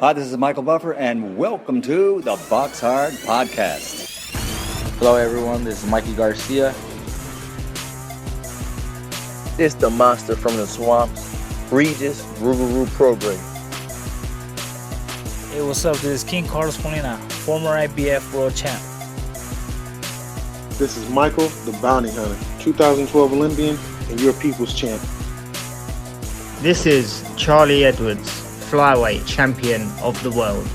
Hi, this is Michael Buffer, and welcome to the BoxHard Podcast. Hello, everyone. This is Mikey Garcia. This the monster from the swamps, Regis Prograis. Hey, what's up? This is King Carlos Molina, former IBF World Champ. This is Michael, the Bounty Hunter, 2012 Olympian and your people's champ. This is Charlie Edwards, flyweight champion of the world.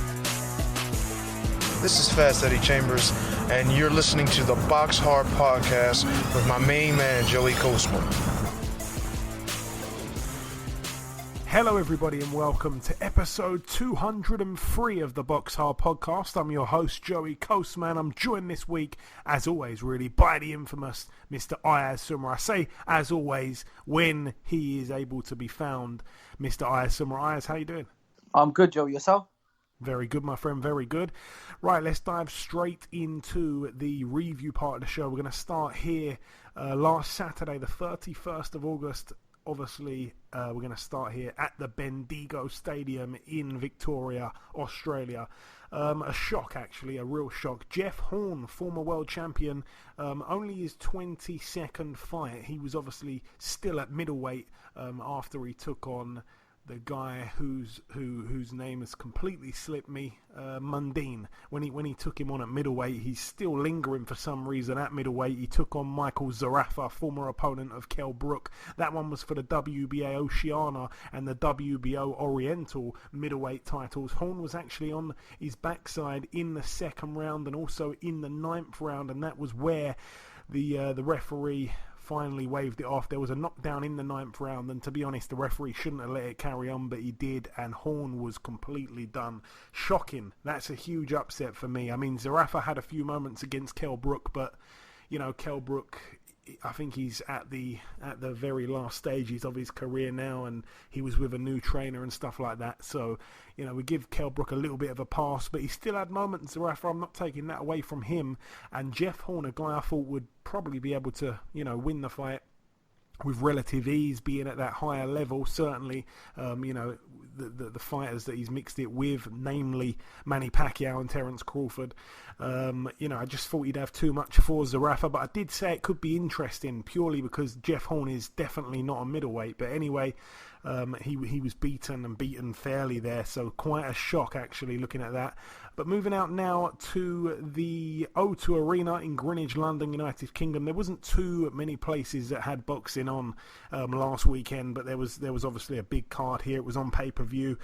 This is Fast Eddie Chambers, and you're listening to the BoxHard Podcast with my main man, Joey Coastman. Hello everybody and welcome to episode 203 of the BoxHard Podcast. I'm your host Joey Coastman. I'm joined this week, as always really, by the infamous Mr. Ayaz. I say as always when he is able to be found. Mr. Ayaz, Ayaz, how you doing? I'm good, Joe. Yourself? Very good, my friend, very good. Right, let's dive straight into the review part of the show. We're going to start here last Saturday, the 31st of August. Obviously, we're going to start here at the Bendigo Stadium in Victoria, Australia. A shock, actually, a real shock. Jeff Horn, former world champion, only his 22nd fight. He was obviously still at middleweight after he took on the guy whose name has completely slipped me, Mundine. When he took him on at middleweight, he's still lingering for some reason at middleweight. He took on Michael Zarafa, former opponent of Kell Brook. That one was for the WBA Oceania and the WBO Oriental middleweight titles. Horn was actually on his backside in the second round and also in the ninth round, and that was where the referee finally waved it off. There was a knockdown in the ninth round, and to be honest, the referee shouldn't have let it carry on, but he did, and Horn was completely done. Shocking. That's a huge upset for me. I mean, Zarafa had a few moments against Kell Brook, but you know, Kell Brook, I think he's at the very last stages of his career now, and he was with a new trainer and stuff like that. So, you know, we give Kell Brook a little bit of a pass, but he still had moments. Zarafa, I'm not taking that away from him. And Jeff Horn, a guy I thought would probably be able to, you know, win the fight with relative ease, being at that higher level. Certainly, you know, the fighters that he's mixed it with, namely Manny Pacquiao and Terence Crawford. You know, I just thought he'd have too much for Zarafa, but I did say it could be interesting purely because Jeff Horn is definitely not a middleweight. But anyway, he was beaten fairly there, so quite a shock actually looking at that. But moving out now to the O2 Arena in Greenwich, London, United Kingdom. There wasn't too many places that had boxing on last weekend, but there was obviously a big card here. It was on pay-per-view.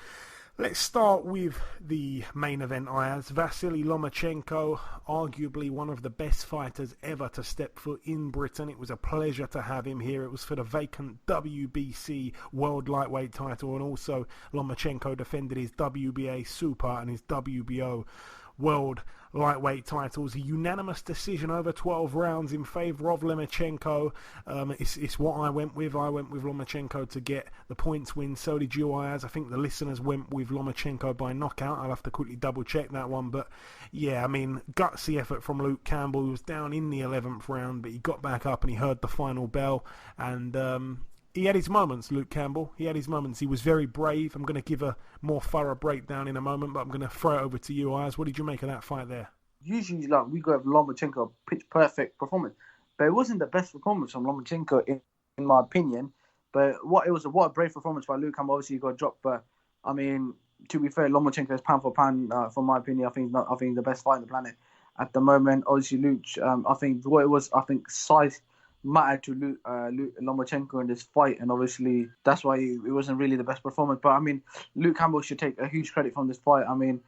Let's start with the main event, Ayaz. Vasily Lomachenko, arguably one of the best fighters ever to step foot in Britain. It was a pleasure to have him here. It was for the vacant WBC World Lightweight title, and also Lomachenko defended his WBA Super and his WBO World Lightweight titles. A unanimous decision over 12 rounds in favour of Lomachenko. It's what I went with. I went with Lomachenko to get the points win. So did you, Ayaz. I think the listeners went with Lomachenko by knockout. I'll have to quickly double check that one. But yeah, I mean, gutsy effort from Luke Campbell. He was down in the 11th round, but he got back up and he heard the final bell. And he had his moments, Luke Campbell. He had his moments. He was very brave. I'm going to give a more thorough breakdown in a moment, but I'm going to throw it over to you, Ayaz. What did you make of that fight there? Usually, like, we got Lomachenko pitch perfect performance, but it wasn't the best performance from Lomachenko in my opinion. But what a brave performance by Luke Campbell. Obviously, he got dropped, but I mean, to be fair, Lomachenko is pound for pound, from my opinion. I think he's the best fighter on the planet at the moment. Obviously, Luke, I think size mattered to Lomachenko in this fight, and obviously that's why it wasn't really the best performance. But I mean, Luke Campbell should take a huge credit from this fight. I mean,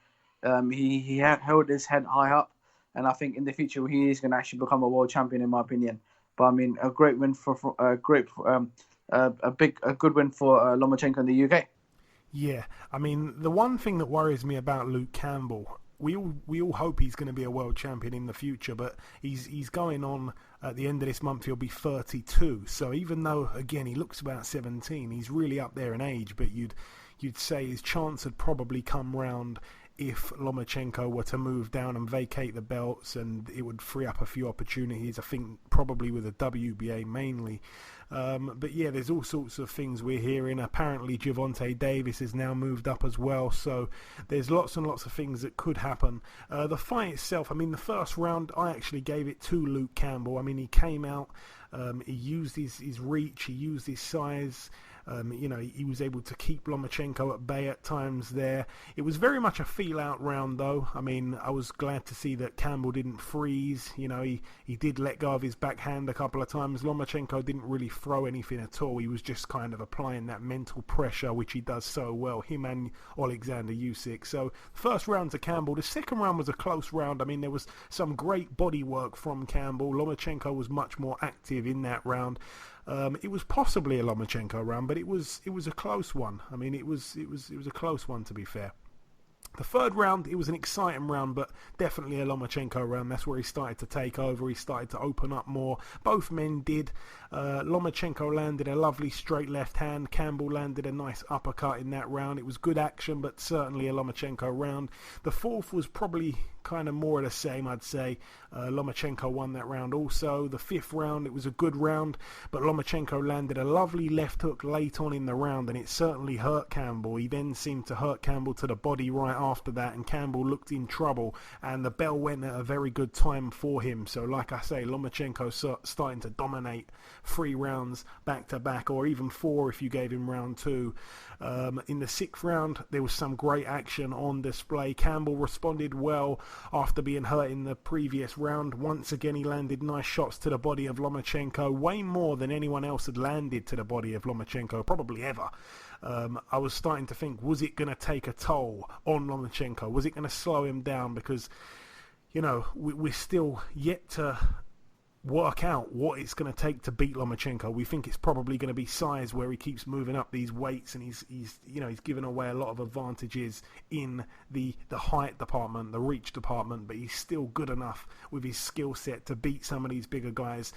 he had held his head high up, and I think in the future he is going to actually become a world champion, in my opinion. But I mean, a great win a good win for Lomachenko in the UK. Yeah, I mean, the one thing that worries me about Luke Campbell, we all hope he's going to be a world champion in the future, but he's going on at the end of this month. He'll be 32. So even though, again, he looks about 17, he's really up there in age. But you'd say his chance had probably come round if Lomachenko were to move down and vacate the belts, and it would free up a few opportunities, I think probably with the WBA mainly. But yeah, there's all sorts of things we're hearing. Apparently Gervonta Davis has now moved up as well, so there's lots and lots of things that could happen. The fight itself, I mean, the first round I actually gave it to Luke Campbell. I mean, he came out, he used his reach, he used his size. He was able to keep Lomachenko at bay at times there. It was very much a feel-out round, though. I mean, I was glad to see that Campbell didn't freeze. He did let go of his backhand a couple of times. Lomachenko didn't really throw anything at all. He was just kind of applying that mental pressure, which he does so well, him and Oleksandr Usyk. So, first round to Campbell. The second round was a close round. I mean, there was some great body work from Campbell. Lomachenko was much more active in that round. It was possibly a Lomachenko round, but it was a close one. I mean, it was a close one, to be fair. The third round, it was an exciting round, but definitely a Lomachenko round. That's where he started to take over. He started to open up more. Both men did. Lomachenko landed a lovely straight left hand. Campbell landed a nice uppercut in that round. It was good action, but certainly a Lomachenko round. The fourth was probably kind of more of the same, I'd say. Lomachenko won that round also. The fifth round, it was a good round, but Lomachenko landed a lovely left hook late on in the round, and it certainly hurt Campbell. He then seemed to hurt Campbell to the body right after that, and Campbell looked in trouble, and the bell went at a very good time for him. So like I say, Lomachenko starting to dominate 3 rounds back to back, or even 4 if you gave him round 2. In the 6th round, there was some great action on display. Campbell responded well after being hurt in the previous round. Once again, he landed nice shots to the body of Lomachenko, way more than anyone else had landed to the body of Lomachenko, probably ever. I was starting to think, was it going to take a toll on Lomachenko? Was it going to slow him down? Because, we're still yet to work out what it's going to take to beat Lomachenko. We think it's probably going to be size, where he keeps moving up these weights, and he's given away a lot of advantages in the height department, the reach department, but he's still good enough with his skill set to beat some of these bigger guys.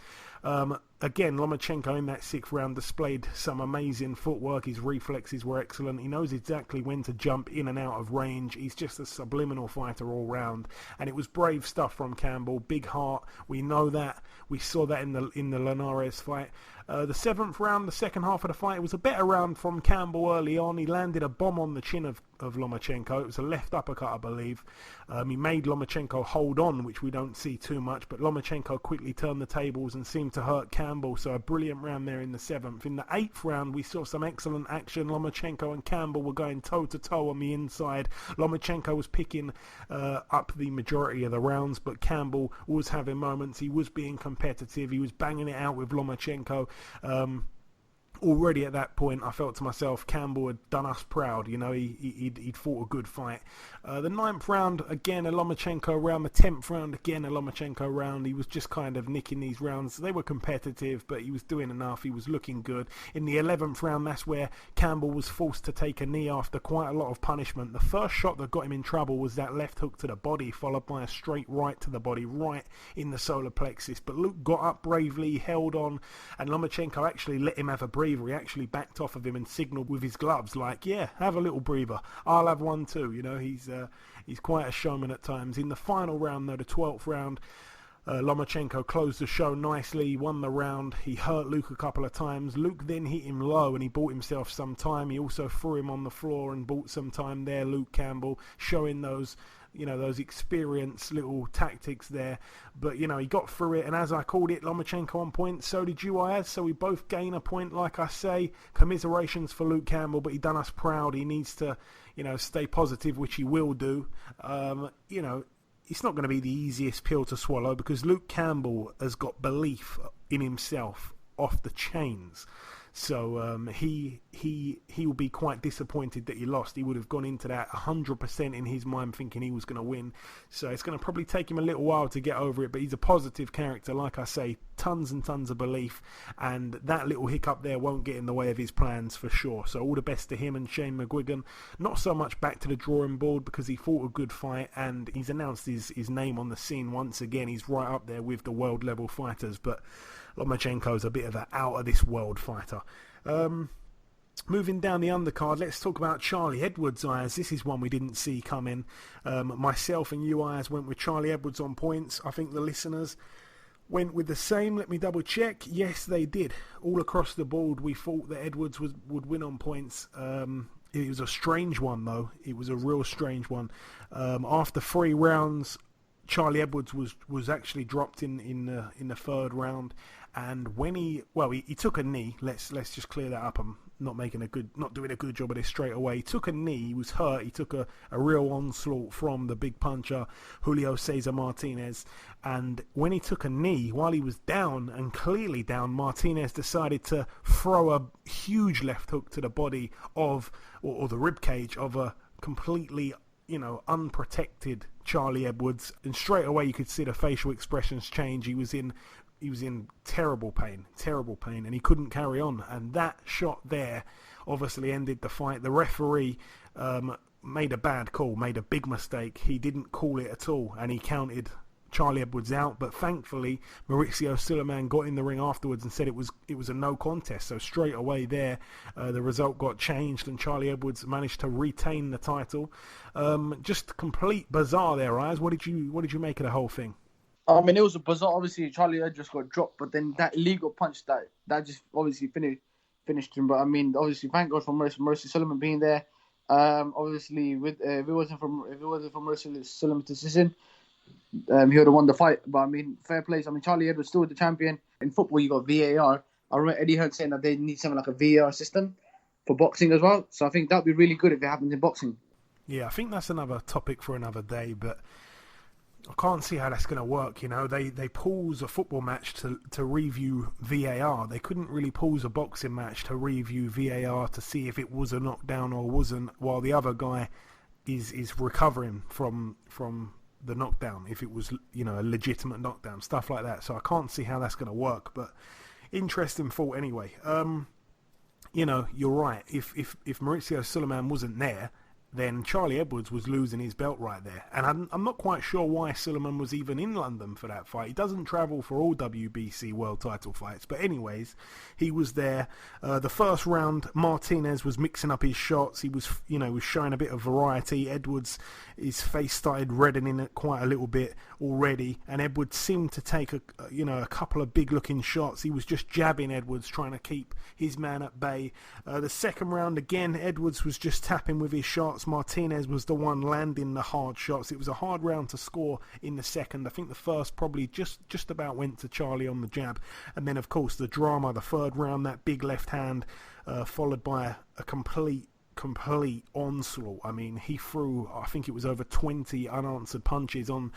Again, Lomachenko in that 6th round displayed some amazing footwork. His reflexes were excellent. He knows exactly when to jump in and out of range. He's just a subliminal fighter all round, and it was brave stuff from Campbell. Big heart. We know that. We saw that in the Linares fight. The 7th round, the second half of the fight, it was a better round from Campbell early on. He landed a bomb on the chin of Lomachenko. It was a left uppercut, I believe. He made Lomachenko hold on, which we don't see too much, but Lomachenko quickly turned the tables and seemed to hurt Campbell, so a brilliant round there in the 7th. In the 8th round, we saw some excellent action. Lomachenko and Campbell were going toe-to-toe on the inside. Lomachenko was picking up the majority of the rounds, but Campbell was having moments. He was being competitive. He was banging it out with Lomachenko. Already at that point, I felt to myself, Campbell had done us proud. He'd fought a good fight. The 9th round, again, a Lomachenko round. The 10th round, again, a Lomachenko round. He was just kind of nicking these rounds. They were competitive, but he was doing enough. He was looking good. In the 11th round, that's where Campbell was forced to take a knee after quite a lot of punishment. The first shot that got him in trouble was that left hook to the body, followed by a straight right to the body, right in the solar plexus. But Luke got up bravely, held on, and Lomachenko actually let him have a breather. He actually backed off of him and signalled with his gloves, like, yeah, have a little breather. I'll have one too. He's quite a showman at times. In the final round, though, the 12th round, Lomachenko closed the show nicely. He won the round. He hurt Luke a couple of times. Luke then hit him low, and he bought himself some time. He also threw him on the floor and bought some time there, Luke Campbell, showing those experienced little tactics there. But, he got through it, and as I called it, Lomachenko on point, so did you, Ayaz. So we both gain a point, like I say. Commiserations for Luke Campbell, but he done us proud. He needs to, stay positive, which he will do. It's not going to be the easiest pill to swallow, because Luke Campbell has got belief in himself off the chains. So he will be quite disappointed that he lost. He would have gone into that 100% in his mind thinking he was going to win. So it's going to probably take him a little while to get over it, but he's a positive character, like I say, tons and tons of belief, and that little hiccup there won't get in the way of his plans for sure. So all the best to him and Shane McGuigan. Not so much back to the drawing board, because he fought a good fight and he's announced his name on the scene once again. He's right up there with the world level fighters, but Lomachenko's a bit of an out of this world fighter. Moving down the undercard, let's talk about Charlie Edwards, Ayaz. This is one we didn't see coming. Myself and you, Ayaz, went with Charlie Edwards on points. I think the listeners went with the same. Let me double check. Yes, they did. All across the board, we thought that Edwards would win on points. It was a strange one, though. It was a real strange one. After 3 rounds, Charlie Edwards was actually dropped in the 3rd round, and when he took a knee. Let's just clear that up. I'm not doing a good job of this straight away. He took a knee. He was hurt. He took a real onslaught from the big puncher Julio Cesar Martinez, and when he took a knee, while he was down and clearly down, Martinez decided to throw a huge left hook to the body of or the rib cage of a completely unprotected Charlie Edwards, and straight away you could see the facial expressions change. He was in terrible pain, and he couldn't carry on. And that shot there obviously ended the fight. The referee made a bad call, made a big mistake. He didn't call it at all, and he counted Charlie Edwards out. But thankfully, Maurizio Sulaiman got in the ring afterwards and said it was a no contest. So straight away there, the result got changed, and Charlie Edwards managed to retain the title. Just complete bizarre there, Ayaz. What did you make of the whole thing? I mean, it was a bizarre. Obviously, Charlie Edwards got dropped, but then that illegal punch that just obviously finished him. But I mean, obviously, thank God for Maurizio Sulaiman being there. Obviously, if it wasn't for Maurizio Sulaiman's decision, he would have won the fight. But I mean, fair play. I mean, Charlie Edwards still the champion. In football, you got VAR. I remember Eddie Hearn saying that they need something like a VAR system for boxing as well. So I think that'd be really good if it happens in boxing. Yeah, I think that's another topic for another day, but I can't see how that's going to work. They pause a football match to review VAR. They couldn't really pause a boxing match to review VAR to see if it was a knockdown or wasn't, while the other guy is recovering from the knockdown, if it was a legitimate knockdown, stuff like that. So I can't see how that's going to work, but interesting thought anyway. You're right. If Maurizio Sulaiman wasn't there, then Charlie Edwards was losing his belt right there. And I'm not quite sure why Sulaiman was even in London for that fight. He doesn't travel for all WBC world title fights. But anyways, he was there. The first round, Martinez was mixing up his shots. He was, was showing a bit of variety. Edwards, his face started reddening it quite a little bit already. And Edwards seemed to take a couple of big looking shots. He was just jabbing Edwards, trying to keep his man at bay. The second round, again, Edwards was just tapping with his shots. Martinez was the one landing the hard shots. It was a hard round to score in the second. I think the first probably just about went to Charlie on the jab. And then, of course, the drama, the third round, that big left hand, followed by a complete onslaught. I mean, he threw, I think it was over 20 unanswered punches on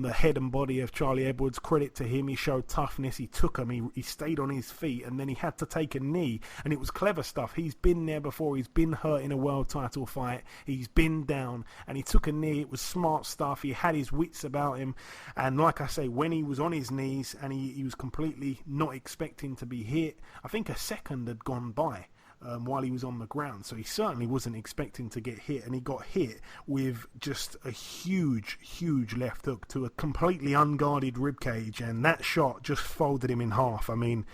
the head and body of Charlie Edwards. Credit to him, he showed toughness. He took him, he stayed on his feet, and then he had to take a knee, and it was clever stuff. He's been there before. He's been hurt in a world title fight. He's been down, and he took a knee. It was smart stuff. He had his wits about him, and like I say, when he was on his knees and he was completely not expecting to be hit, I think a second had gone by while he was on the ground, so he certainly wasn't expecting to get hit, and he got hit with just a huge left hook to a completely unguarded ribcage, and that shot just folded him in half. I mean,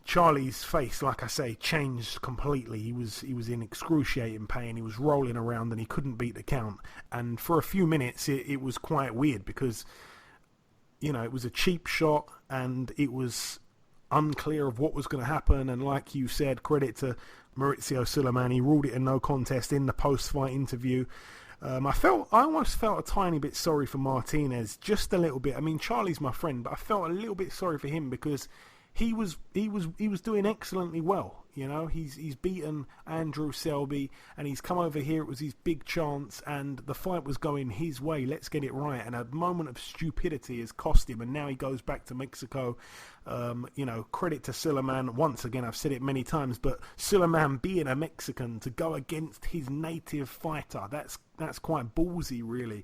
Charlie's face, like I say, changed completely. He was in excruciating pain. He was rolling around and he couldn't beat the count, and for a few minutes it was quite weird because it was a cheap shot and it was unclear of what was going to happen. And like you said, credit to Maurizio Sulaiman, he ruled it a no contest in the post-fight interview. I almost felt a tiny bit sorry for Martinez, just a little bit. I mean, Charlie's my friend, but I felt a little bit sorry for him because he was doing excellently well. He's beaten Andrew Selby, and he's come over here. It was his big chance, and the fight was going his way. Let's get it right. And a moment of stupidity has cost him, and now he goes back to Mexico. Credit to Sulaiman. Once again, I've said it many times, but Sulaiman being a Mexican to go against his native fighter, that's quite ballsy, really.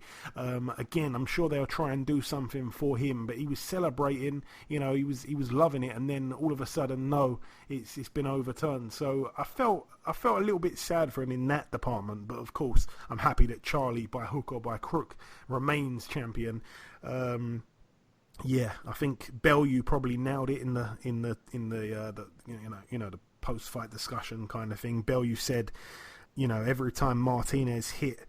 Again, I'm sure they'll try and do something for him, but he was celebrating. He was loving it, and then all of a sudden, no, it's been overturned. So I felt a little bit sad for him in that department, but of course, I'm happy that Charlie, by hook or by crook, remains champion. I think Bellew probably nailed it in the post-fight discussion kind of thing. Bellew said, every time Martinez hit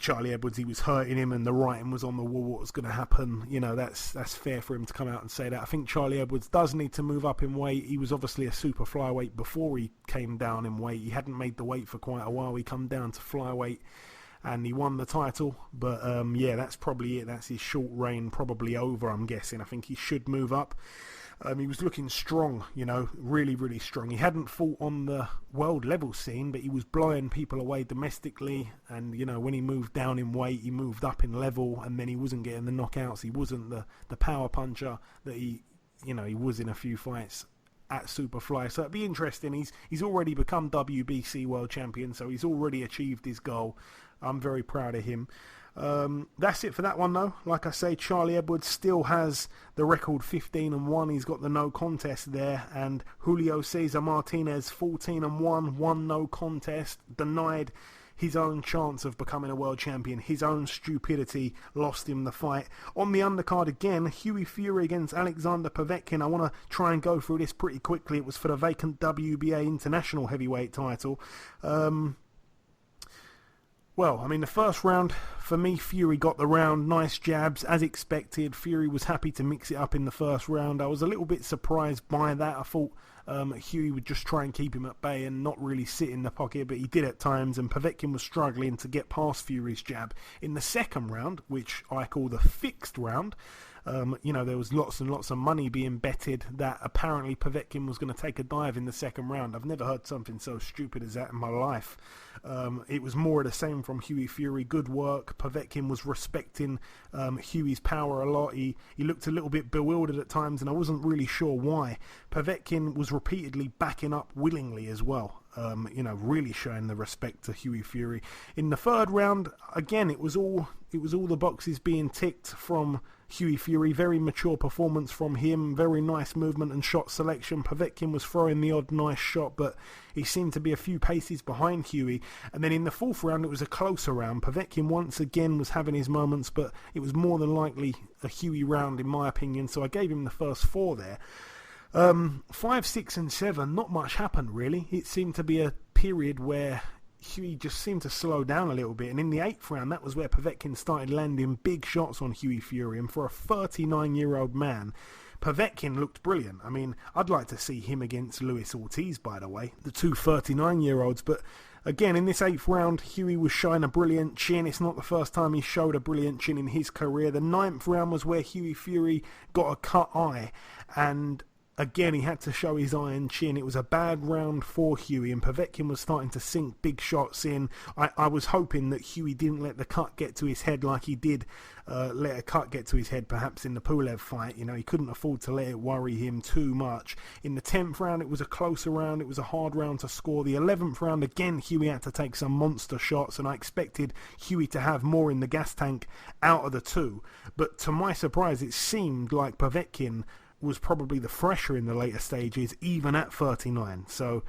Charlie Edwards, he was hurting him, and the writing was on the wall what was going to happen. That's fair for him to come out and say that. I think Charlie Edwards does need to move up in weight. He was obviously a super flyweight before he came down in weight. He hadn't made the weight for quite a while. He come down to flyweight and he won the title. But that's probably it. That's his short reign probably over, I'm guessing. I think he should move up. He was looking strong, really, really strong. He hadn't fought on the world level scene, but he was blowing people away domestically. And, when he moved down in weight, he moved up in level, and then he wasn't getting the knockouts. He wasn't the power puncher that he was in a few fights at Superfly. So it'd be interesting. He's already become WBC world champion, so he's already achieved his goal. I'm very proud of him. That's it for that one, though. Like I say, Charlie Edwards still has the record 15-1. He's got the no contest there, and Julio Cesar Martinez 14-1, one no contest, denied his own chance of becoming a world champion. His own stupidity lost him the fight. On the undercard again, Hughie Fury against Alexander Povetkin. I want to try and go through this pretty quickly. It was for the vacant WBA International Heavyweight title. The first round, for me, Fury got the round. Nice jabs, as expected. Fury was happy to mix it up in the first round. I was a little bit surprised by that. I thought Hughie would just try and keep him at bay and not really sit in the pocket, but he did at times, and Povetkin was struggling to get past Fury's jab. In the second round, which I call the fixed round, there was lots and lots of money being betted that apparently Povetkin was going to take a dive in the second round. I've never heard something so stupid as that in my life. It was more of the same from Hughie Fury. Good work. Povetkin was respecting Hughie's power a lot. He looked a little bit bewildered at times, and I wasn't really sure why. Povetkin was repeatedly backing up willingly as well. Really showing the respect to Hughie Fury. In the third round, again, it was all the boxes being ticked from Hughie Fury. Very mature performance from him. Very nice movement and shot selection. Povetkin was throwing the odd nice shot, but he seemed to be a few paces behind Hughie. And then in the fourth round, it was a closer round. Povetkin once again was having his moments, but it was more than likely a Hughie round in my opinion, so I gave him the first four there. 5, 6 and 7, not much happened really. It seemed to be a period where Hughie just seemed to slow down a little bit, and in the 8th round, that was where Povetkin started landing big shots on Hughie Fury, and for a 39-year-old man, Povetkin looked brilliant. I mean, I'd like to see him against Luis Ortiz, by the way, the two 39-year-olds, but again, in this 8th round, Hughie was showing a brilliant chin. It's not the first time he showed a brilliant chin in his career. The 9th round was where Hughie Fury got a cut eye, and again, he had to show his iron chin. It was a bad round for Hughie, and Povetkin was starting to sink big shots in. I was hoping that Hughie didn't let the cut get to his head like he did let a cut get to his head perhaps in the Pulev fight. He couldn't afford to let it worry him too much. In the 10th round, it was a closer round. It was a hard round to score. The 11th round, again, Hughie had to take some monster shots, and I expected Hughie to have more in the gas tank out of the two. But to my surprise, it seemed like Povetkin was probably the fresher in the later stages, even at 39. So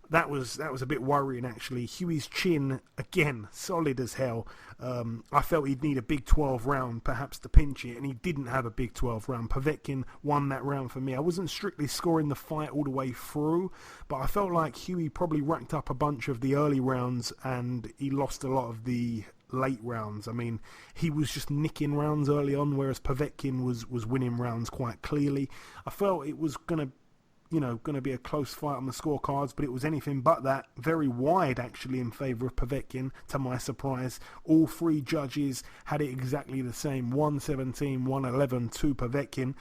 that was a bit worrying, actually. Hughie's chin, again, solid as hell. I felt he'd need a big 12 round, perhaps, to pinch it, and he didn't have a big 12 round. Povetkin won that round for me. I wasn't strictly scoring the fight all the way through, but I felt like Hughie probably racked up a bunch of the early rounds, and he lost a lot of the late rounds. I mean, he was just nicking rounds early on, whereas Povetkin was winning rounds quite clearly. I felt it was going to be a close fight on the scorecards, but it was anything but that. Very wide, actually, in favour of Povetkin, to my surprise. All three judges had it exactly the same, 117, 111 to Povetkin.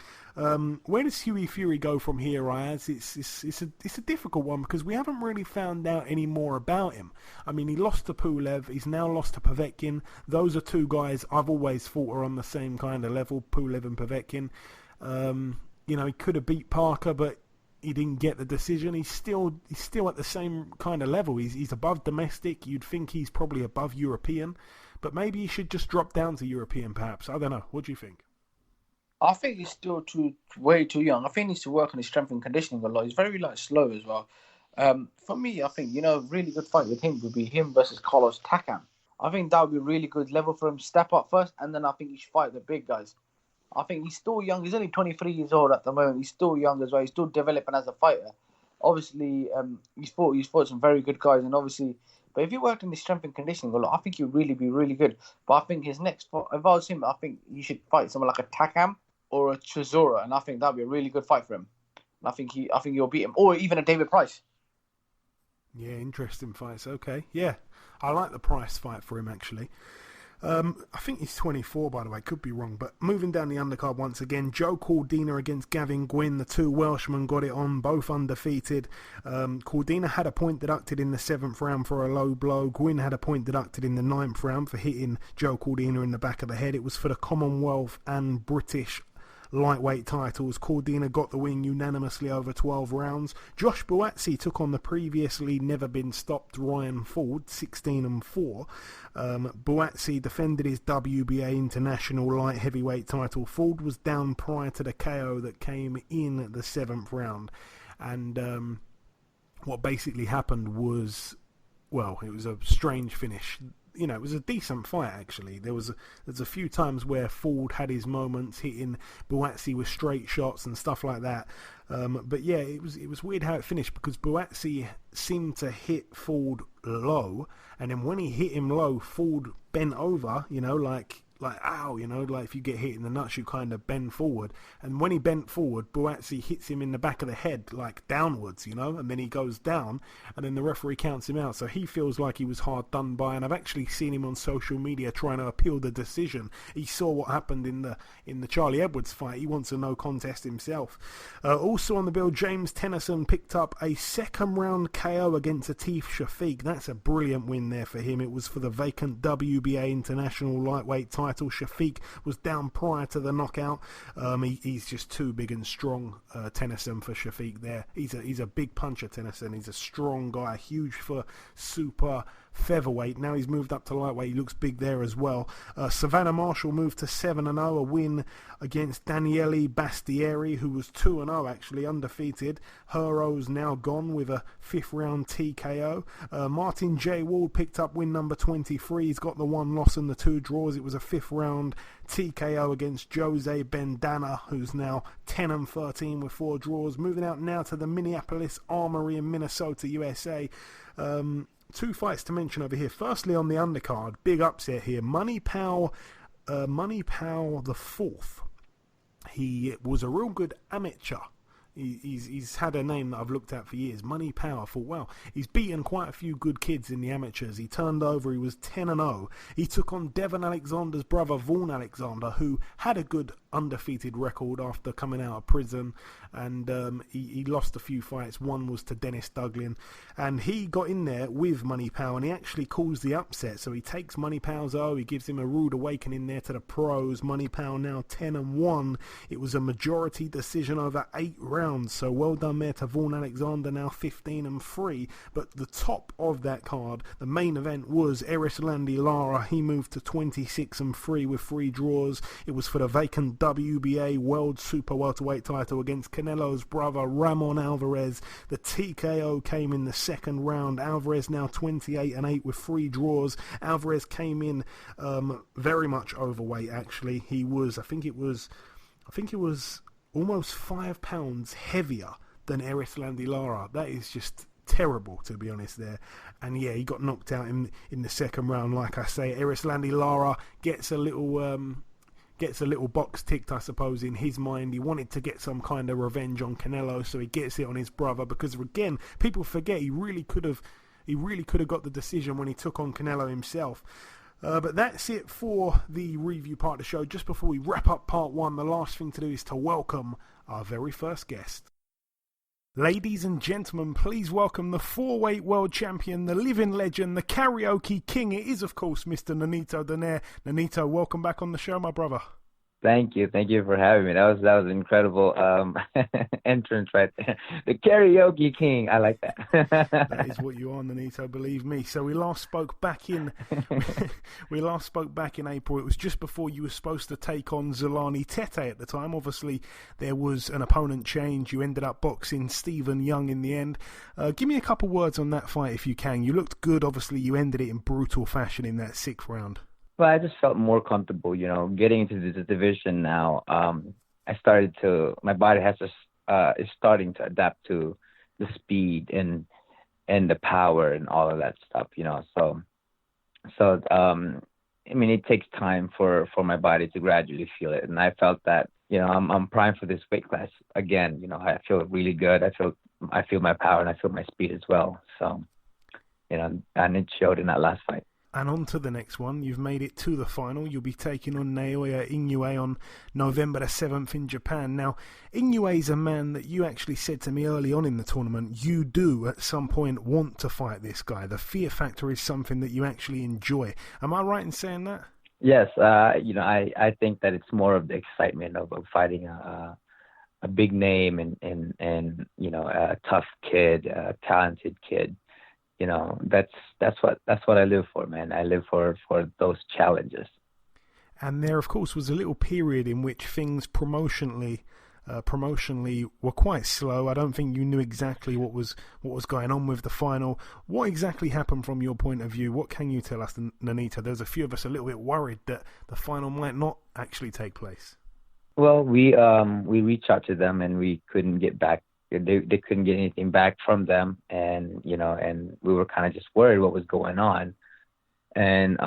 Where does Hughie Fury go from here, Ayaz? It's a difficult one because we haven't really found out any more about him. I mean, he lost to Pulev, he's now lost to Povetkin. Those are two guys I've always thought are on the same kind of level, Pulev and Povetkin. He could have beat Parker, but he didn't get the decision. He's still at the same kind of level. He's above domestic. You'd think he's probably above European, but maybe he should just drop down to European, perhaps. I don't know. What do you think? I think he's still way too young. I think he needs to work on his strength and conditioning a lot. He's very slow as well. For me, I think a really good fight with him would be him versus Carlos Takam. I think that would be a really good level for him. Step up first, and then I think he should fight the big guys. I think he's still young. He's only 23 years old at the moment. He's still young as well. He's still developing as a fighter. obviously, he's fought some very good guys, and obviously, but if he worked in the strength and conditioning, well, I think he'd really be really good. But I think his next fight, if I was him, I think he should fight someone like a Takam or a Chisora, and I think that'd be a really good fight for him. And I think he'll beat him, or even a David Price. Yeah, interesting fights. Okay, yeah, I like the Price fight for him actually. I think he's 24, by the way. Could be wrong. But moving down the undercard once again, Joe Cordina against Gavin Gwynn. The two Welshmen got it on, both undefeated. Cordina had a point deducted in the 7th round for a low blow. Gwynn had a point deducted in the 9th round for hitting Joe Cordina in the back of the head. It was for the Commonwealth and British lightweight titles. Cordina got the win unanimously over 12 rounds. Josh Buatsi took on the previously never been stopped Ryan Ford, 16-4. Buatsi defended his WBA International light heavyweight title. Ford was down prior to the KO that came in the 7th round. And what basically happened was, well, it was a strange finish. You know, it was a decent fight actually. There's a few times where Ford had his moments, hitting Buatsi with straight shots and stuff like that. But yeah, it was weird how it finished, because Buatsi seemed to hit Ford low, and then when he hit him low, Ford bent over. You know, like ow, you know, like if you get hit in the nuts, you kind of bend forward. And when he bent forward, Buatsi hits him in the back of the head, like downwards, you know, and then he goes down, and then the referee counts him out. So he feels like he was hard done by, and I've actually seen him on social media trying to appeal the decision. He saw what happened in the Charlie Edwards fight. He wants a no contest himself. Also on the bill, James Tennyson picked up a 2nd round KO against Atif Shafiq. That's a brilliant win there for him. It was for the vacant WBA International lightweight title. Shafiq was down prior to the knockout. He's just too big and strong, Tennyson, for Shafiq there. He's a big puncher, Tennyson. He's a strong guy, huge for super featherweight. Now he's moved up to lightweight. He looks big there as well. Savannah Marshall moved to 7-0, a win against Daniele Bastieri, who was 2-0 actually, undefeated. Hero's now gone with a 5th round TKO. Martin J. Ward picked up win number 23. He's got the 1 loss and the 2 draws. It was a 5th round TKO against Jose Bendana, who's now 10-13 with 4 draws. Moving out now to the Minneapolis Armory in Minnesota, USA. 2 fights to mention over here. Firstly, on the undercard, big upset here. Money Powell the 4th. He was a real good amateur. He's had a name that I've looked at for years. Money Powell. I thought, wow, he's beaten quite a few good kids in the amateurs. He turned over. He was 10-0. He took on Devon Alexander's brother, Vaughn Alexander, who had a good undefeated record after coming out of prison, and he lost a few fights. One was to Dennis Duglin, and he got in there with Money Powell, and he actually calls the upset. So he takes Money Powell's he gives him a rude awakening there to the pros. Money Powell now 10-1. It was a majority decision over 8 rounds, so well done there to Vaughn Alexander, now 15-3. But the top of that card, the main event, was Erislandy Lara. He moved to 26-3 with 3 draws. It was for the vacant WBA World Super Welterweight title against Canelo's brother Ramon Alvarez. The TKO came in the 2nd round. Alvarez now 28-8 with 3 draws. Alvarez came in very much overweight actually. He was, I think it was almost 5 pounds heavier than Erislandy Lara. That is just terrible, to be honest there. And yeah, he got knocked out in the 2nd round. Like I say, Erislandy Lara gets a little box ticked, I suppose, in his mind. He wanted to get some kind of revenge on Canelo, so he gets it on his brother, because again, people forget he really could have got the decision when he took on Canelo himself. But that's it for the review part of the show. Just before we wrap up part 1, the last thing to do is to welcome our very first guest. Ladies and gentlemen, please welcome the 4-weight world champion, the living legend, the karaoke king. It is, of course, Mr. Nonito Donaire. Nonito, welcome back on the show, my brother. Thank you for having me. That was an incredible entrance right there. The karaoke king. I like that. That is what you are, Nonito, believe me. So we last spoke back in April. It was just before you were supposed to take on Zolani Tete at the time. Obviously, there was an opponent change. You ended up boxing Stephen Young in the end. Give me a couple words on that fight if you can. You looked good. Obviously, you ended it in brutal fashion in that 6th round. Well, I just felt more comfortable, getting into this division now. My body is starting to adapt to the speed and the power and all of that stuff, you know. So I mean, it takes time for my body to gradually feel it, and I felt that, you know, I'm primed for this weight class again. You know, I feel really good. I feel my power, and I feel my speed as well. So, you know, and it showed in that last fight. And on to the next one. You've made it to the final. You'll be taking on Naoya Inoue on November the 7th in Japan. Now, Inoue is a man that you actually said to me early on in the tournament, you do at some point want to fight this guy. The fear factor is something that you actually enjoy. Am I right in saying that? Yes. You know, I think that it's more of the excitement of fighting a big name and you know, a tough kid, a talented kid. You know, that's what I live for, man. I live for those challenges. And there, of course, was a little period in which things promotionally were quite slow. I don't think you knew exactly what was going on with the final. What exactly happened from your point of view? What can you tell us, Nonito? There's a few of us a little bit worried that the final might not actually take place. Well, we reached out to them and we couldn't get back. They couldn't get anything back from them, and you know, and we were kind of just worried what was going on, and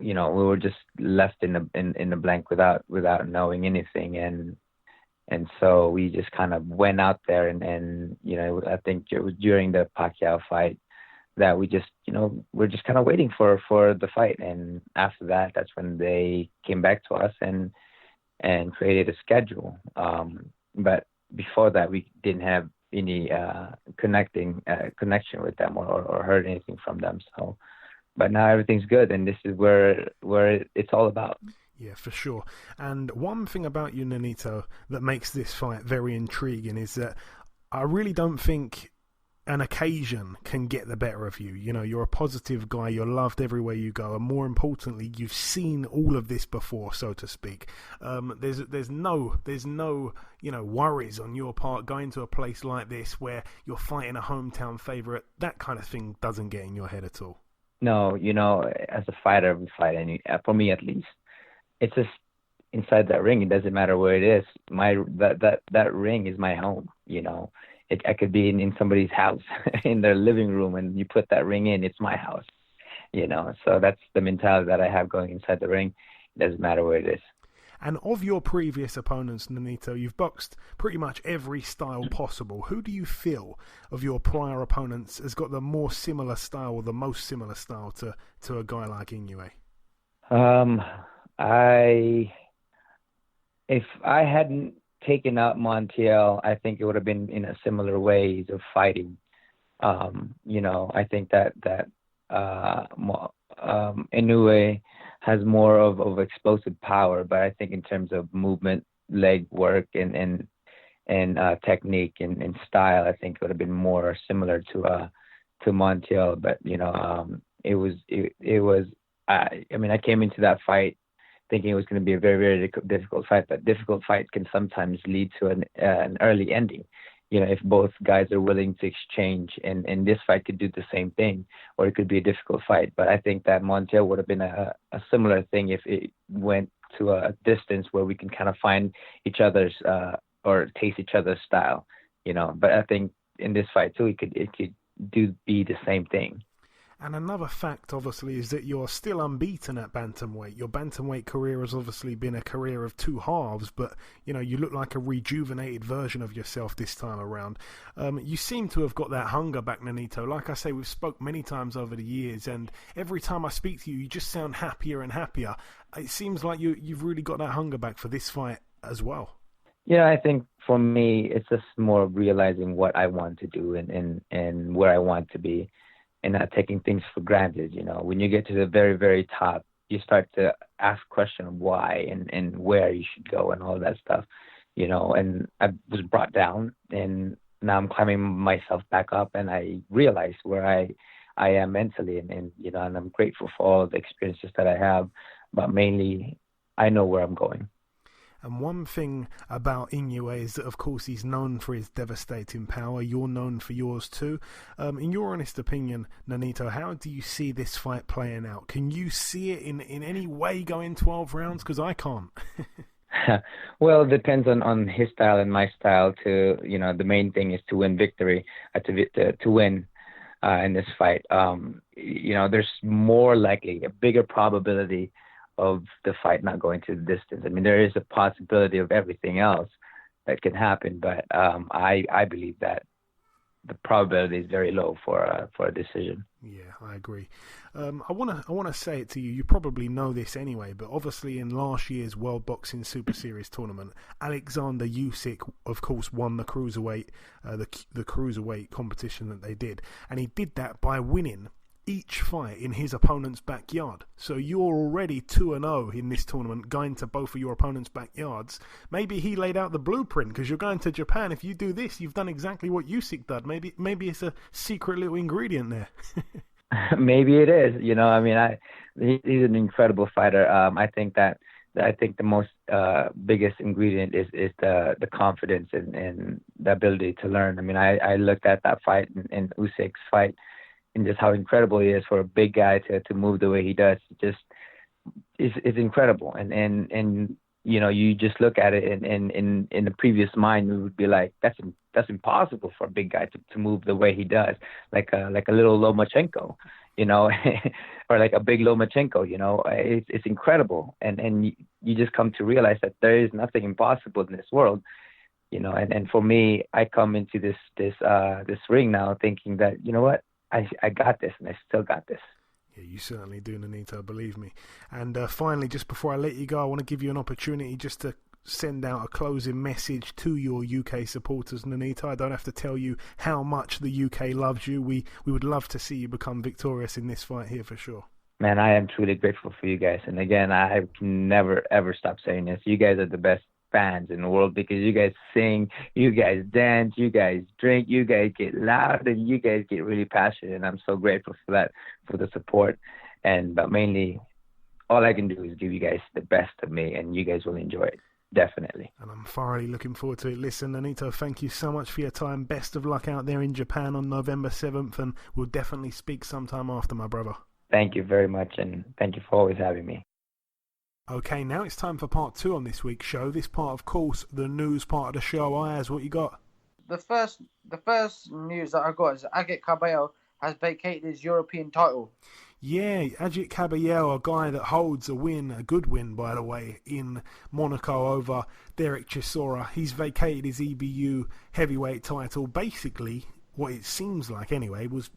you know, we were just left in the blank without knowing anything, and so we just kind of went out there, and you know, I think it was during the Pacquiao fight that we just, you know, we're just kind of waiting for the fight, and after that, that's when they came back to us and created a schedule, but before that, we didn't have any connection with them or heard anything from them. So, but now everything's good, and this is where it's all about. Yeah, for sure. And one thing about you, Nonito, that makes this fight very intriguing is that I really don't think an occasion can get the better of you. You know, you're a positive guy, you're loved everywhere you go, and more importantly, you've seen all of this before, so to speak. There's no you know, worries on your part going to a place like this where you're fighting a hometown favorite. That kind of thing doesn't get in your head at all. No, you know, as a fighter, we fight for me at least, it's just inside that ring. It doesn't matter where it is. That ring is my home, you know. I could be in somebody's house, in their living room, and you put that ring in, it's my house, you know. So that's the mentality that I have going inside the ring. It doesn't matter where it is. And of your previous opponents, Nonito, you've boxed pretty much every style possible. Who do you feel of your prior opponents has got the more similar style or the most similar style to a guy like Inoue? If I hadn't taken out Montiel, I think it would have been in a similar ways of fighting. You know, I think that Inoue has more of explosive power, but I think in terms of movement, leg work, and technique and style, I think it would have been more similar to Montiel. But you know, it was. I mean, I came into that fight thinking it was going to be a very, very difficult fight, but difficult fight can sometimes lead to an early ending. You know, if both guys are willing to exchange, and this fight could do the same thing, or it could be a difficult fight. But I think that Montiel would have been a similar thing if it went to a distance where we can kind of find each other's or taste each other's style, you know. But I think in this fight too, it could be the same thing. And another fact, obviously, is that you're still unbeaten at bantamweight. Your bantamweight career has obviously been a career of two halves, but, you know, you look like a rejuvenated version of yourself this time around. You seem to have got that hunger back, Nonito. Like I say, we've spoke many times over the years, and every time I speak to you, you just sound happier and happier. It seems like you've really got that hunger back for this fight as well. Yeah, I think for me, it's just more realizing what I want to do and where I want to be, and not taking things for granted. You know, when you get to the very, very top, you start to ask questions why and where you should go and all that stuff, you know. And I was brought down, and now I'm climbing myself back up, and I realize where I am mentally, and you know, and I'm grateful for all the experiences that I have, but mainly I know where I'm going. And one thing about Inoue is that, of course, he's known for his devastating power. You're known for yours too. In your honest opinion, Nonito, how do you see this fight playing out? Can you see it in any way going 12 rounds? Because I can't. Well, it depends on his style and my style. The main thing is to win victory, to win in this fight. There's more likely, a bigger probability of the fight not going to the distance. I mean, there is a possibility of everything else that can happen, but I believe that the probability is very low for a decision. Yeah, I agree. I wanna say it to you. You probably know this anyway, but obviously in last year's World Boxing Super Series tournament, Oleksandr Usyk, of course, won the cruiserweight, the cruiserweight competition that they did, and he did that by winning each fight in his opponent's backyard. So you're already 2-0 in this tournament, going to both of your opponent's backyards. Maybe he laid out the blueprint, because you're going to Japan. If you do this, you've done exactly what Usyk did. Maybe it's a secret little ingredient there. Maybe it is. He's an incredible fighter. I think the most biggest ingredient is the confidence and the ability to learn. I mean, I looked at that fight and Usyk's fight, and just how incredible he is for a big guy to move the way he does. It's incredible. And you just look at it and in the previous mind, we would be like, that's impossible for a big guy to move the way he does, like a little Lomachenko, or like a big Lomachenko, it's incredible. And you just come to realize that there is nothing impossible in this world, and for me, I come into this ring now thinking that, you know what, I got this, and I still got this. Yeah, you certainly do, Nonito, believe me. And finally, just before I let you go, I want to give you an opportunity just to send out a closing message to your UK supporters, Nonito. I don't have to tell you how much the UK loves you. We would love to see you become victorious in this fight here for sure. Man, I am truly grateful for you guys. And again, I can never, ever stop saying this. You guys are the best fans in the world, because you guys sing, you guys dance, you guys drink, you guys get loud, and you guys get really passionate, and I'm so grateful for that, for the support. But mainly, all I can do is give you guys the best of me, and you guys will enjoy it, definitely. And I'm thoroughly looking forward to it. Listen, Nonito, thank you so much for your time. Best of luck out there in Japan on November 7th, and we'll definitely speak sometime after, my brother. Thank you very much, and thank you for always having me. Okay, now it's time for part 2 on this week's show. This part, of course, the news part of the show. Ayaz, what you got? The first news that I got is Agit Cabello has vacated his European title. Yeah, Agit Cabello, a guy that holds a good win, by the way, in Monaco over Derek Chisora. He's vacated his EBU heavyweight title. Basically, what it seems like anyway, was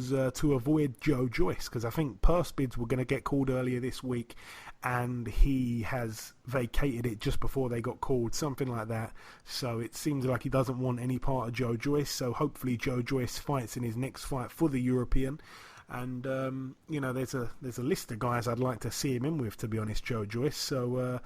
to avoid Joe Joyce, because I think purse bids were going to get called earlier this week, and he has vacated it just before they got called, something like that. So it seems like he doesn't want any part of Joe Joyce, so hopefully Joe Joyce fights in his next fight for the European. And, there's a list of guys I'd like to see him in with, to be honest, Joe Joyce. So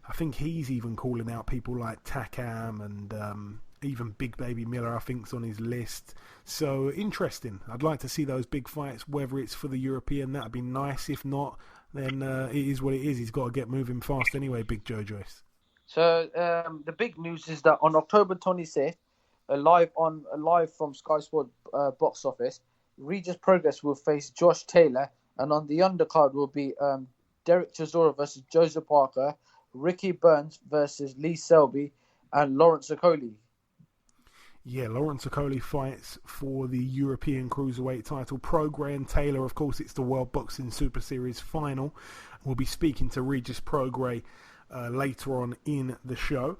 I think he's even calling out people like Takam and even Big Baby Miller, I think, is on his list. So interesting. I'd like to see those big fights, whether it's for the European. That'd be nice. If not, then it is what it is. He's got to get moving fast anyway, Big Joe Joyce. So the big news is that on October 26th, live from Sky Sport box office, Regis Prograis will face Josh Taylor, and on the undercard will be Derek Chisora versus Joseph Parker, Ricky Burns versus Lee Selby, and Lawrence Okoli. Yeah, Lawrence Okoli fights for the European Cruiserweight title. Prograis and Taylor, of course, it's the World Boxing Super Series final. We'll be speaking to Regis Prograis later on in the show.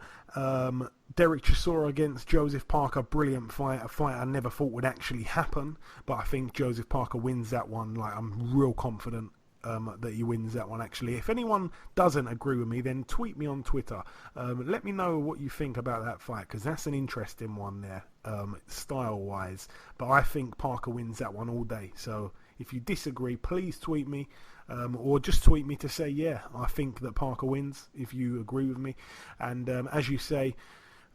Derek Chisora against Joseph Parker, brilliant fight. A fight I never thought would actually happen, but I think Joseph Parker wins that one. Like, I'm real confident that he wins that one, actually. If anyone doesn't agree with me, then tweet me on Twitter. Let me know what you think about that fight, because that's an interesting one there, style-wise. But I think Parker wins that one all day. So if you disagree, please tweet me, or just tweet me to say, yeah, I think that Parker wins, if you agree with me. And as you say,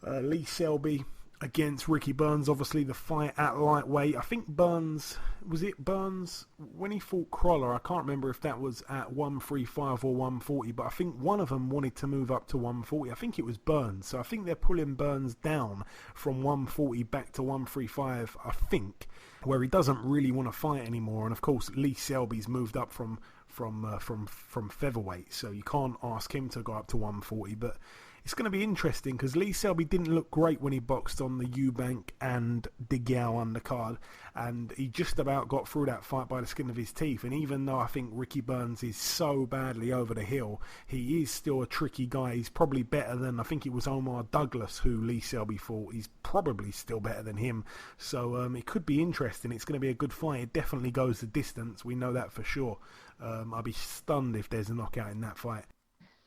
Lee Selby against Ricky Burns, obviously the fight at lightweight. I think Burns, when he fought Croller, I can't remember if that was at 135 or 140, but I think one of them wanted to move up to 140. I think it was Burns, so I think they're pulling Burns down from 140 back to 135, I think, where he doesn't really want to fight anymore. And of course Lee Selby's moved up from from featherweight, so you can't ask him to go up to 140. But it's going to be interesting because Lee Selby didn't look great when he boxed on the Eubank and DeGale undercard, and he just about got through that fight by the skin of his teeth. And even though I think Ricky Burns is so badly over the hill, he is still a tricky guy. He's probably better than, I think it was Omar Douglas who Lee Selby fought. He's probably still better than him. So it could be interesting. It's going to be a good fight. It definitely goes the distance. We know that for sure. I'll be stunned if there's a knockout in that fight.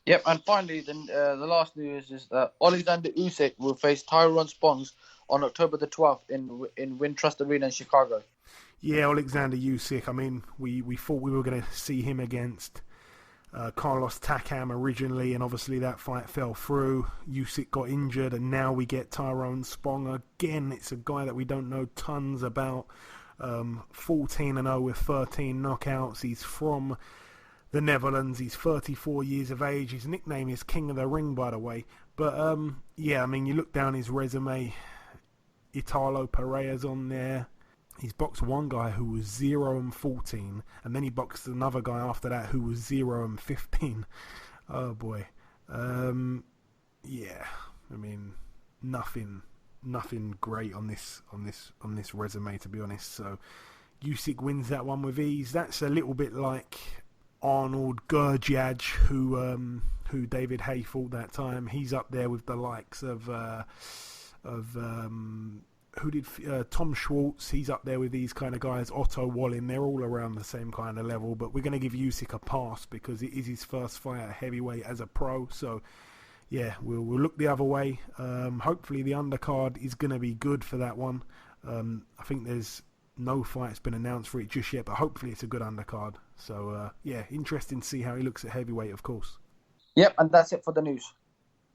Yep, and finally, the last news is that Oleksandr Usyk will face Tyrone Spence on October the 12th in Wintrust Arena in Chicago. Yeah, Oleksandr Usyk. I mean, we thought we were going to see him against Carlos Takam originally, and obviously that fight fell through. Usyk got injured, and now we get Tyrone Spong again. It's a guy that we don't know tons about. 14-0 with 13 knockouts. He's from the Netherlands. He's 34 years of age. His nickname is King of the Ring, by the way. But yeah, I mean, you look down his resume. Italo Pereira's on there. He's boxed one guy who was 0-14, and then he boxed another guy after that who was 0-15. Oh boy. Yeah, I mean, nothing great on this resume, to be honest. So Usyk wins that one with ease. That's a little bit like Arnold Gurgiaj, who David Hay fought that time. He's up there with the likes of Tom Schwartz. He's up there with these kind of guys. Otto Wallin. They're all around the same kind of level. But we're going to give Usyk a pass because it is his first fight at heavyweight as a pro. So yeah, we'll look the other way. Hopefully the undercard is going to be good for that one. I think there's no fight's been announced for it just yet, but hopefully it's a good undercard. So yeah, interesting to see how he looks at heavyweight, of course. Yep, and that's it for the news.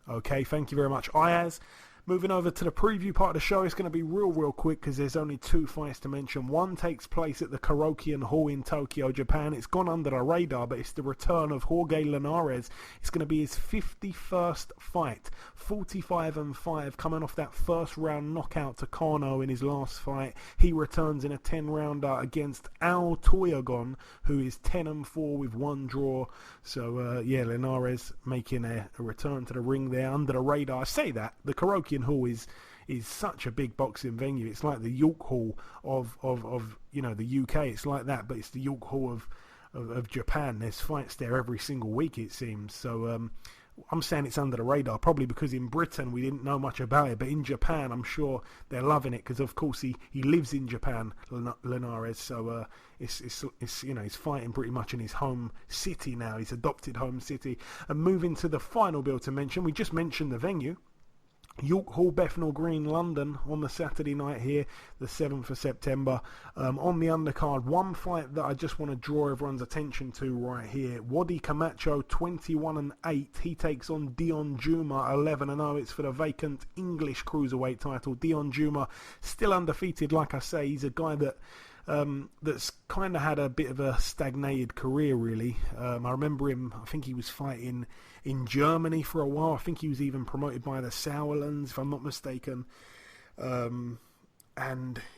Okay, thank you very much, Ayaz. Moving over to the preview part of the show, it's going to be real quick because there's only two fights to mention. One takes place at the Karokian Hall in Tokyo, Japan. It's gone under the radar, but it's the return of Jorge Linares. It's going to be his 51st fight, 45-5, coming off that first round knockout to Kano in his last fight. He returns in a 10-rounder against Al Toyagon, who is 10-4 with one draw. So yeah, Linares making a return to the ring there under the radar. I say that the Karokian Hall is such a big boxing venue. It's like the York Hall of the UK. It's like that, but it's the York Hall of Japan. There's fights there every single week, it seems. So I'm saying it's under the radar, probably because in Britain we didn't know much about it, but in Japan I'm sure they're loving it because of course he lives in Japan, Linares. So it's he's fighting pretty much in his home city now, his adopted home city. And moving to the final bill to mention, we just mentioned the venue. York Hall, Bethnal Green, London on the Saturday night here, the 7th of September. On the undercard, one fight that I just want to draw everyone's attention to right here. Wadi Camacho, 21-8. He takes on Dion Juma, 11-0. It's for the vacant English cruiserweight title. Dion Juma still undefeated. Like I say, he's a guy that's kind of had a bit of a stagnated career, really. I remember him, I think he was fighting in Germany for a while. I think he was even promoted by the Sauerlands, if I'm not mistaken. And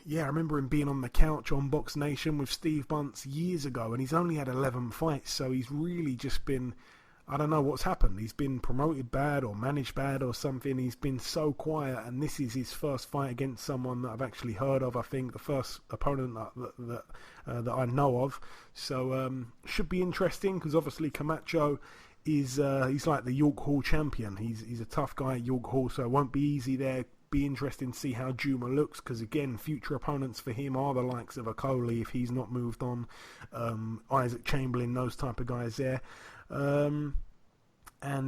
yeah, I remember him being on the couch on Box Nation with Steve Bunce years ago, and he's only had 11 fights, so he's really just been, I don't know what's happened. He's been promoted bad or managed bad or something. He's been so quiet, and this is his first fight against someone that I've actually heard of. I think the first opponent that I know of. So should be interesting because obviously Camacho is he's like the York Hall champion. He's a tough guy at York Hall, so it won't be easy there. Be interesting to see how Juma looks because again, future opponents for him are the likes of Okoli if he's not moved on, Isaac Chamberlain, those type of guys there. And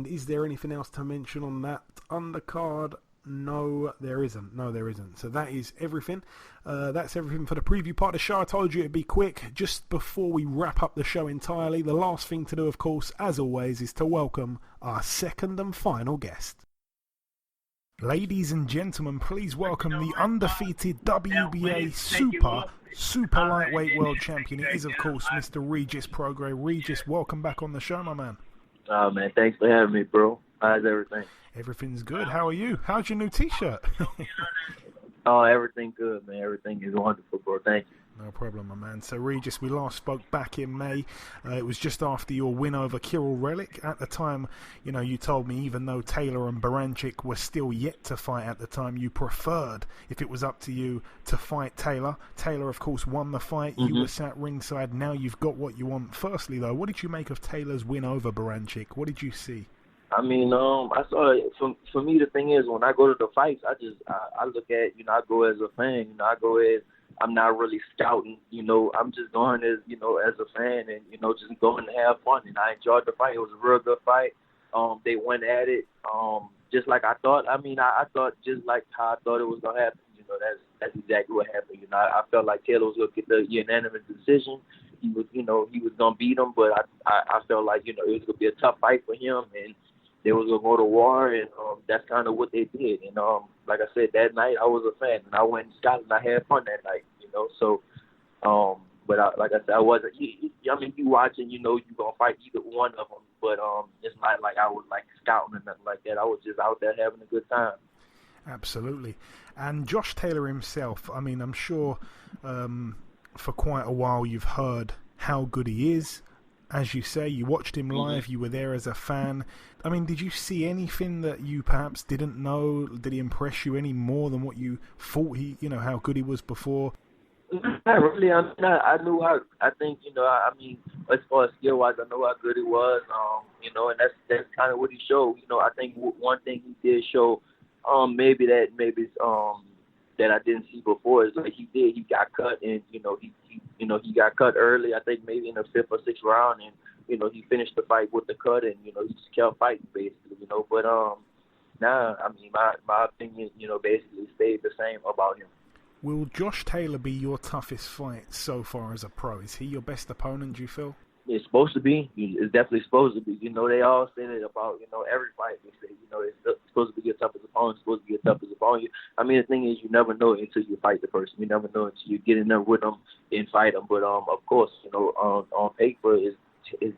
is there anything else to mention on that undercard? No, there isn't. So that is everything. That's everything for the preview part of the show. I told you it'd be quick. Just before we wrap up the show entirely, the last thing to do, of course, as always, is to welcome our second and final guest. Ladies and gentlemen, please welcome the undefeated WBA Super Lightweight World Champion. It is, of course, Mr. Regis Prograis. Regis, welcome back on the show, my man. Oh, man, thanks for having me, bro. How's everything? Everything's good. How are you? How's your new T-shirt? Oh, everything good, man. Everything is wonderful, bro. Thank you. No problem, my man. So, Regis, we last spoke back in May. It was just after your win over Kirill Relik. At the time, you told me even though Taylor and Baranchyk were still yet to fight at the time, you preferred, if it was up to you, to fight Taylor. Taylor, of course, won the fight. Mm-hmm. You were sat ringside. Now you've got what you want. Firstly, though, what did you make of Taylor's win over Baranchyk? What did you see? I mean, I saw it. For me, the thing is, when I go to the fights, I look at, I go as a fan. I go as, I'm not really scouting, I'm just going as, as a fan and, just going to have fun. And I enjoyed the fight. It was a real good fight. They went at it just like I thought. I mean, I thought just like how I thought it was going to happen. That's exactly what happened. I felt like Taylor was going to get the unanimous decision. He was going to beat him, but I felt like, it was going to be a tough fight for him. And they was going to go to war, and that's kind of what they did. And like I said, that night I was a fan, and I went and scouted, and I had fun that night, So, but like I said, I wasn't. You watching, you're going to fight either one of them. But it's not like I was like scouting or nothing like that. I was just out there having a good time. Absolutely. And Josh Taylor himself, I mean, I'm sure for quite a while you've heard how good he is. As you say, you watched him live, you were there as a fan. I mean, did you see anything that you perhaps didn't know? Did he impress you any more than what you thought how good he was before? Not really. I mean, I knew how, I think, as far as skill-wise, I know how good he was, and that's kind of what he showed. I think one thing he did show, maybe that I didn't see before is like he got cut, and, he got cut early, I think maybe in the 5th or 6th round, and, he finished the fight with the cut, and, he just kept fighting, basically, but, I mean, my opinion, basically stayed the same about him. Will Josh Taylor be your toughest fight so far as a pro? Is he your best opponent, do you feel? It's supposed to be. It's definitely supposed to be. They all say that about, every fight. They say, it's supposed to be your toughest opponent. It's supposed to be your toughest opponent. I mean, the thing is, you never know until you fight the person. You never know until you get in there with them and fight them. But, of course, on paper, he's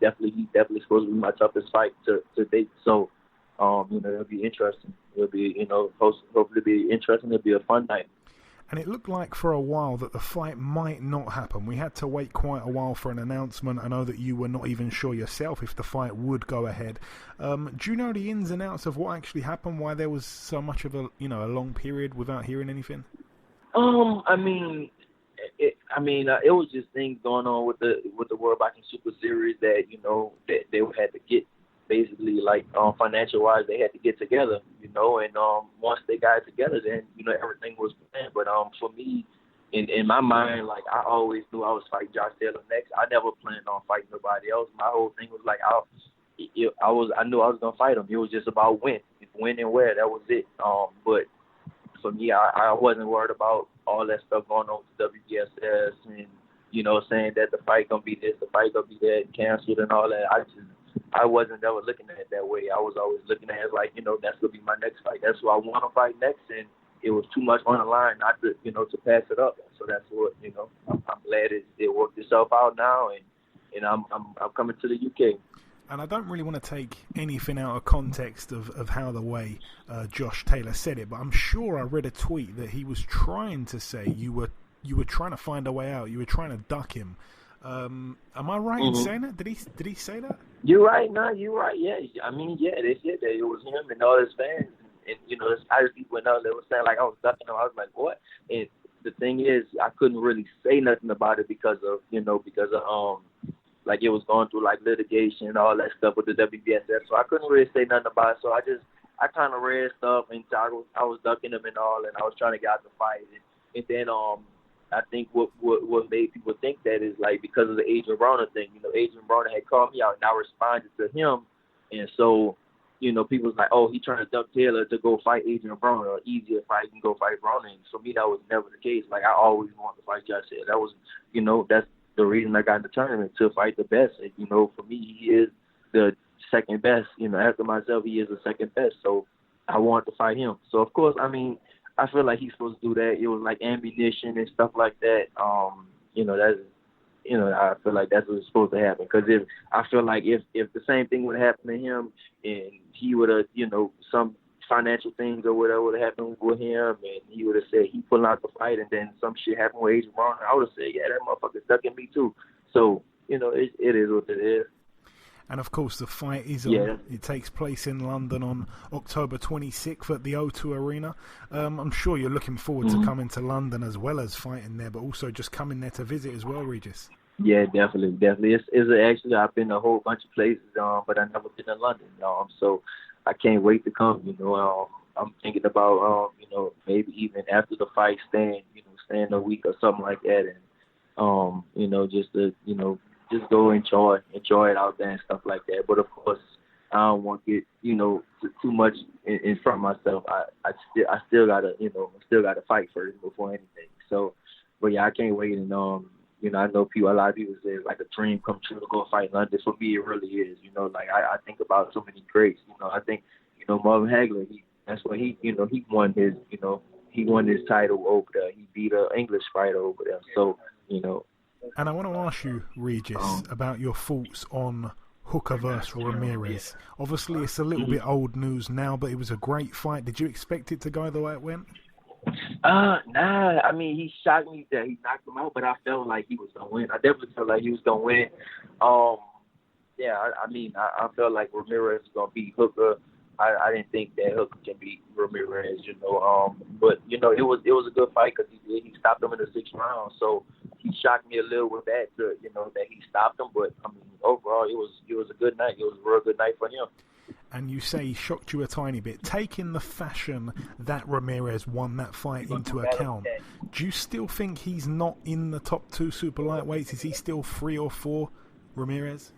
definitely supposed to be my toughest fight to date. So, it'll be interesting. It'll be, hopefully be interesting. It'll be a fun night. And it looked like for a while that the fight might not happen. We had to wait quite a while for an announcement. I know that you were not even sure yourself if the fight would go ahead. Do you know the ins and outs of what actually happened? Why there was so much of a long period without hearing anything? It was just things going on with the World Boxing Super Series that that they had to get. Basically, like financial wise, they had to get together, and once they got together, then everything was planned. But for me, in my mind, like I always knew I was fighting Josh Taylor next. I never planned on fighting nobody else. My whole thing was like I knew I was gonna fight him. It was just about when and where. That was it. But for me, I wasn't worried about all that stuff going on with WBSS and saying that the fight gonna be this, the fight gonna be that, canceled and all that. I wasn't ever looking at it that way. I was always looking at it like, that's going to be my next fight. That's who I want to fight next, and it was too much on the line not to, to pass it up. So that's what, I'm glad it worked itself out now, and I'm coming to the UK. And I don't really want to take anything out of context of how the way Josh Taylor said it, but I'm sure I read a tweet that he was trying to say you were trying to find a way out. You were trying to duck him. Am I right in saying that? Did he say that? You're right. No, you're right. Yeah. I mean, yeah, they said that it was him and all his fans, and there's Irish people and all that was saying like I was ducking him. I was like, what? And the thing is, I couldn't really say nothing about it because of like it was going through like litigation and all that stuff with the WBSS. So I couldn't really say nothing about it. So I kind of read stuff and I was ducking him and all, and I was trying to get out the fight, and then I think what made people think that is like because of the Adrian Broner thing. Adrian Broner had called me out and I responded to him. And so, people was like, oh, he trying to duck Taylor to go fight Adrian Broner, or easier fight can go fight Broner. And for me, that was never the case. Like, I always wanted to fight Josh Taylor. That was, that's the reason I got in the tournament, to fight the best. And, for me, he is the second best. After myself, he is the second best. So I wanted to fight him. So, of course, I feel like he's supposed to do that. It was like ammunition and stuff like that. I feel like that's what's supposed to happen. Because if the same thing would happen to him and he would have, some financial things or whatever would have happened with him, and he would have said he pulling out the fight, and then some shit happened with Adrian Broner, I would have said, yeah, that motherfucker stuck in me too. So, it is what it is. And of course, the fight is on. Yeah. It takes place in London on October 26th at the O2 Arena. I'm sure you're looking forward to coming to London as well as fighting there, but also just coming there to visit as well, Regis. Yeah, definitely. It's actually, I've been a whole bunch of places, but I've never been to London. So I can't wait to come. I'm thinking about, maybe even after the fight, staying a week or something like that, and just to, just go enjoy it out there and stuff like that. But of course, I don't want to get too much in front of myself. I still gotta fight first before anything. So, but yeah, I can't wait. And I know a lot of people say it's like a dream come true to go fight in London. For me, it really is. I think about so many greats. I think Marvin Hagler. That's what he won his he won his title over there. He beat an English fighter over there. So And I want to ask you, Regis, about your thoughts on Hooker versus Ramirez. Obviously, it's a little bit old news now, but it was a great fight. Did you expect it to go the way it went? Nah. I mean, he shocked me that he knocked him out, but I felt like he was gonna win. I definitely felt like he was gonna win. I felt like Ramirez was gonna beat Hooker. I didn't think that Hooker can beat Ramirez, but it was a good fight because he stopped him in the 6th round. So he shocked me a little with that, that he stopped him. But I mean, overall, it was a good night. It was a real good night for him. And you say he shocked you a tiny bit. Taking the fashion that Ramirez won that fight into account, do you still think he's not in the top 2 super lightweights? Is he still 3 or 4, Ramirez?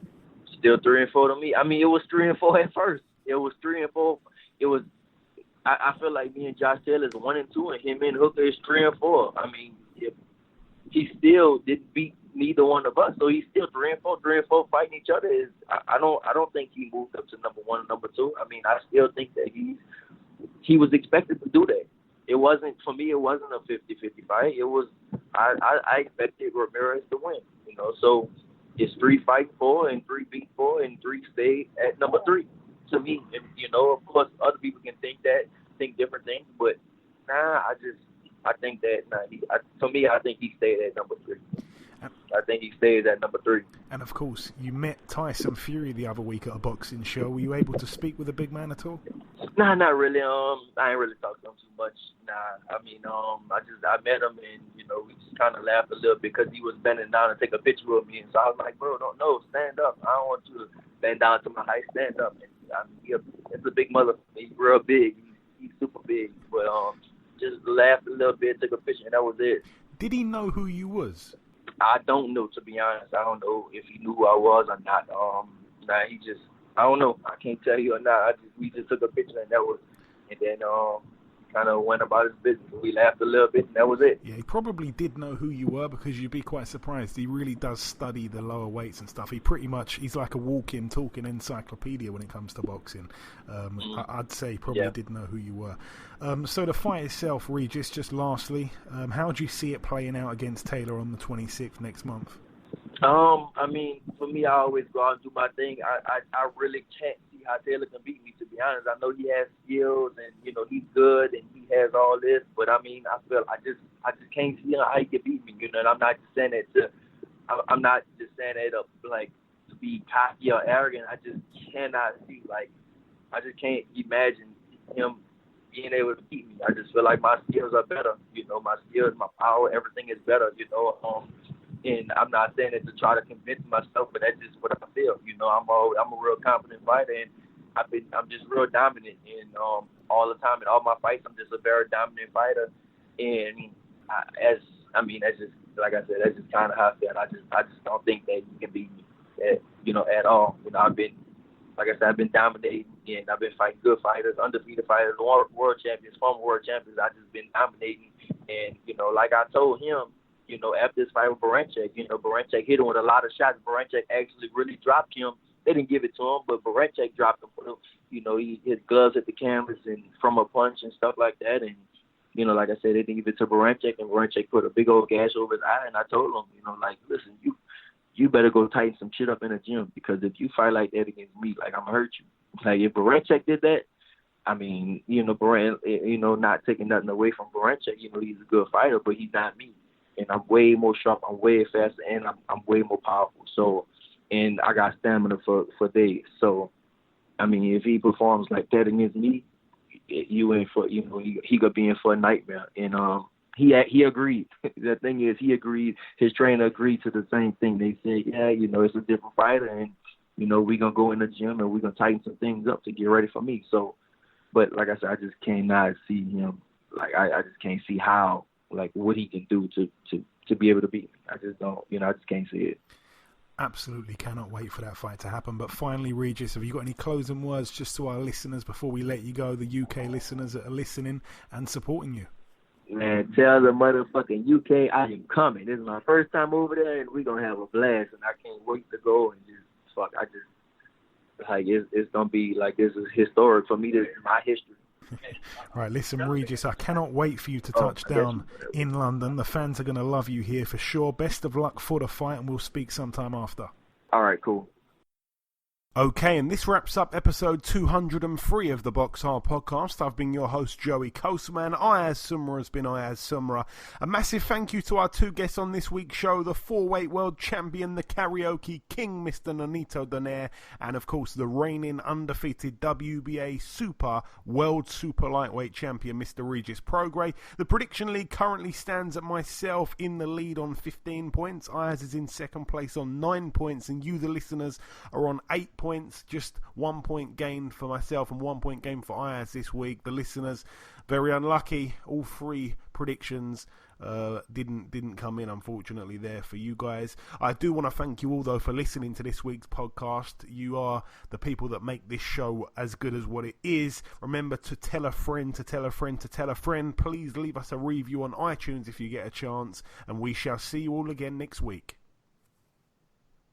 Still 3 and 4 to me. I mean, it was 3 and 4 at first. It was 3 and 4. It was. I feel like me and Josh Taylor is 1 and 2, and him and Hooker is 3 and 4. I mean, he still didn't beat neither one of us, so he's still 3 and 4. 3 and 4 fighting each other is. I don't think he moved up to number 1 and number 2. I mean, I still think that he was expected to do that. It wasn't for me. It wasn't a 50-50 fight. It was. I expected Ramirez to win. So it's 3 fighting 4 and 3 beat 4 and 3 stayed at number 3. To me, and, of course, other people can think different things, but I think that I think he stayed at number 3. I think he stayed at number 3. And of course, you met Tyson Fury the other week at a boxing show. Were you able to speak with the big man at all? Nah, not really. I ain't really talked to him too much. Nah, I mean, I met him and we just kind of laughed a little bit because he was bending down to take a picture with me, and so I was like, bro, no, stand up. I don't want you to bend down to my height. Stand up. And, I mean, it's a big mother. He's real big. He's super big. But just laughed a little bit, took a picture, and that was it. Did he know who you was? I don't know, to be honest. I don't know if he knew who I was or not. He just, I don't know. I can't tell you or not. We just took a picture, and that was, and then kind of went about his business. We laughed a little bit, and that was it. Yeah, he probably did know who you were because you'd be quite surprised. He really does study the lower weights and stuff. He's like a walking, talking encyclopedia when it comes to boxing. I'd say he probably did know who you were. So the fight itself, Regis, just lastly, how do you see it playing out against Taylor on the 26th next month? I mean, for me, I always go out and do my thing. I really can't see how Taylor can beat me, to be honest. I know he has skills and, he's good and he has all this, but I mean, I just can't see how he can beat me, and I'm not just saying that to be cocky or arrogant. I just cannot see, I just can't imagine him being able to beat me. I just feel like my skills are better, my skills, my power, everything is better, and I'm not saying it to try to convince myself, but that's just what I feel. I'm a real confident fighter, and I'm just real dominant. And all the time in all my fights, I'm just a very dominant fighter. And that's just like I said, that's just kind of how I feel. I just don't think that you can beat me, at all. I've been dominating, and I've been fighting good fighters, undefeated fighters, world champions, former world champions. I've just been dominating, and like I told him. After this fight with Baranchyk, Baranchyk hit him with a lot of shots. Baranchyk actually really dropped him. They didn't give it to him, but Baranchyk dropped him. His gloves hit the canvas and from a punch and stuff like that. And, like I said, they didn't give it to Baranchyk, and Baranchyk put a big old gash over his eye. And I told him, listen, you better go tighten some shit up in the gym, because if you fight like that against me, I'm going to hurt you. If Baranchyk did that, I mean, Brent, not taking nothing away from Barenchek, he's a good fighter, but he's not me. And I'm way more sharp, I'm way faster, and I'm way more powerful. So, and I got stamina for days. So, I mean, if he performs like that against me, you in for, he could be in for a nightmare. And he agreed. The thing is, he agreed. His trainer agreed to the same thing. They said, yeah, it's a different fighter, and we're gonna go in the gym and we're gonna tighten some things up to get ready for me. So, but like I said, I just cannot see him. Like I just can't see how, like, what he can do to be able to beat me. I just don't. I just can't see it. Absolutely cannot wait for that fight to happen. But finally, Regis, have you got any closing words just to our listeners before we let you go, the UK listeners that are listening and supporting you? Man, tell the motherfucking UK I am coming. This is my first time over there, and we're going to have a blast, and I can't wait to go and just, it's going to be like, this is historic for me. This is my history. All right, listen, Regis, I cannot wait for you to touch down in London. The fans are going to love you here for sure. Best of luck for the fight, and we'll speak sometime after. All right, cool. Okay, and this wraps up episode 203 of the BoxHard Podcast. I've been your host, Joey Coastman. Ayaz Sumra has been Ayaz Sumra. A massive thank you to our two guests on this week's show, the 4-weight world champion, the karaoke king, Mr. Nonito Donaire, and of course the reigning undefeated WBA Super World Super-Lightweight champion, Mr. Regis Prograis. The prediction league currently stands at myself in the lead on 15 points. Ayaz is in second place on 9 points, and you, the listeners, are on 8 points, just 1 point gained for myself and 1 point gained for Ayaz this week. The listeners, very unlucky. All three predictions didn't come in, unfortunately, there for you guys. I do want to thank you all, though, for listening to this week's podcast. You are the people that make this show as good as what it is. Remember to tell a friend, to tell a friend, to tell a friend. Please leave us a review on iTunes if you get a chance, and we shall see you all again next week.